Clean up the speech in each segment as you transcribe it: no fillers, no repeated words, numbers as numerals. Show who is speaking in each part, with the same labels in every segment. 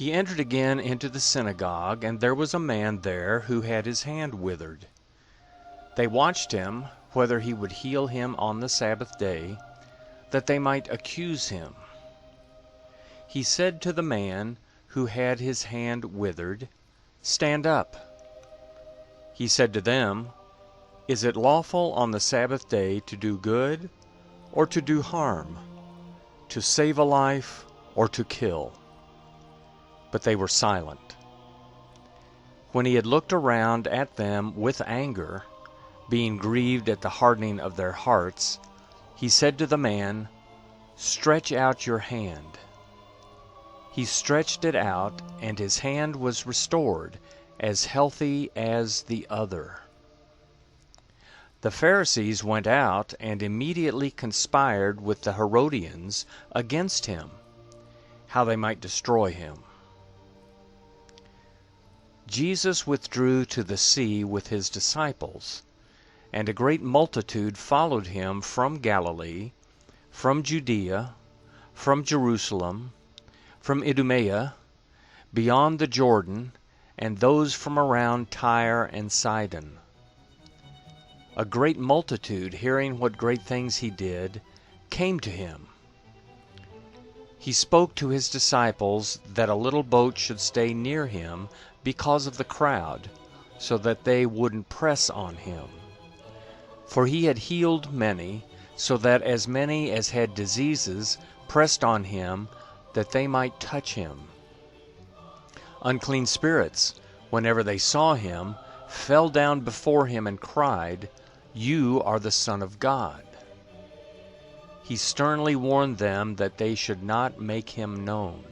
Speaker 1: He entered again into the synagogue, and there was a man there who had his hand withered. They watched him, whether he would heal him on the Sabbath day, that they might accuse him. He said to the man who had his hand withered, "Stand up." He said to them, "Is it lawful on the Sabbath day to do good or to do harm, to save a life or to kill?" But they were silent. When he had looked around at them with anger, being grieved at the hardening of their hearts, he said to the man, "Stretch out your hand." He stretched it out, and his hand was restored, as healthy as the other. The Pharisees went out and immediately conspired with the Herodians against him, how they might destroy him. Jesus withdrew to the sea with his disciples, and a great multitude followed him from Galilee, from Judea, from Jerusalem, from Idumea, beyond the Jordan, and those from around Tyre and Sidon. A great multitude, hearing what great things he did, came to him. He spoke to his disciples that a little boat should stay near him because of the crowd, so that they wouldn't press on him. For he had healed many, so that as many as had diseases pressed on him that they might touch him. Unclean spirits, whenever they saw him, fell down before him and cried, "You are the Son of God." He sternly warned them that they should not make him known.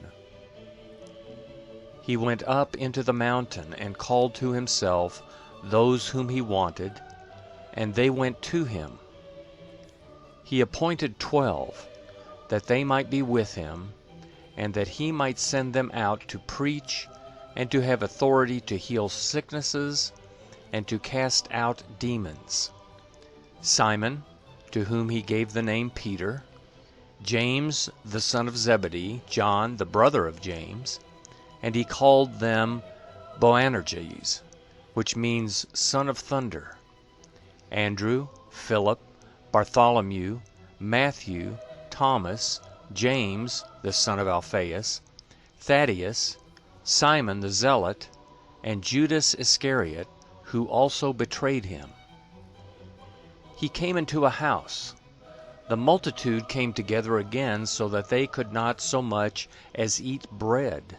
Speaker 1: He went up into the mountain and called to himself those whom he wanted, and they went to him. He appointed 12, that they might be with him, and that he might send them out to preach, and to have authority to heal sicknesses, and to cast out demons. Simon, to whom he gave the name Peter, James the son of Zebedee, John the brother of James, and he called them Boanerges, which means son of thunder, Andrew, Philip, Bartholomew, Matthew, Thomas, James the son of Alphaeus, Thaddeus, Simon the Zealot, and Judas Iscariot, who also betrayed him. He came into a house. The multitude came together again, so that they could not so much as eat bread.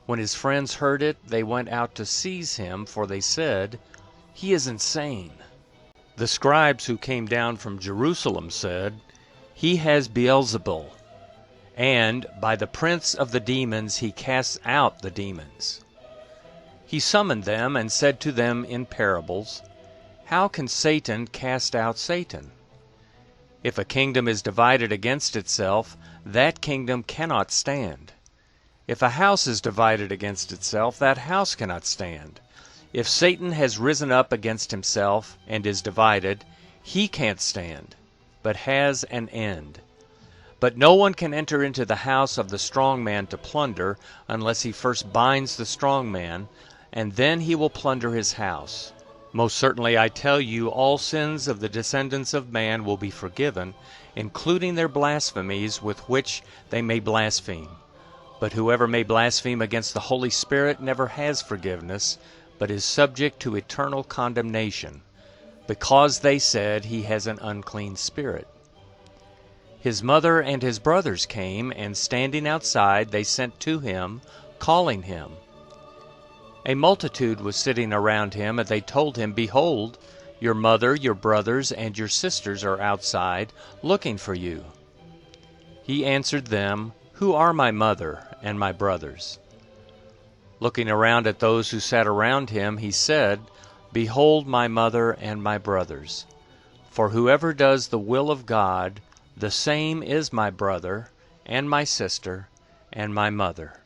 Speaker 1: When his friends heard it, they went out to seize him, for they said, "He is insane." The scribes who came down from Jerusalem said, "He has Beelzebul, and by the prince of the demons he casts out the demons." He summoned them and said to them in parables, "How can Satan cast out Satan? If a kingdom is divided against itself, that kingdom cannot stand. If a house is divided against itself, that house cannot stand. If Satan has risen up against himself and is divided, he can't stand, but has an end. But no one can enter into the house of the strong man to plunder, unless he first binds the strong man, and then he will plunder his house. Most certainly I tell you, all sins of the descendants of man will be forgiven, including their blasphemies with which they may blaspheme. But whoever may blaspheme against the Holy Spirit never has forgiveness, but is subject to eternal condemnation, because they said he has an unclean spirit." His mother and his brothers came, and standing outside they sent to him, calling him. A multitude was sitting around him, and they told him, "Behold, your mother, your brothers, and your sisters are outside, looking for you." He answered them, "Who are my mother and my brothers?" Looking around at those who sat around him, he said, "Behold my mother and my brothers. For whoever does the will of God, the same is my brother, and my sister, and my mother."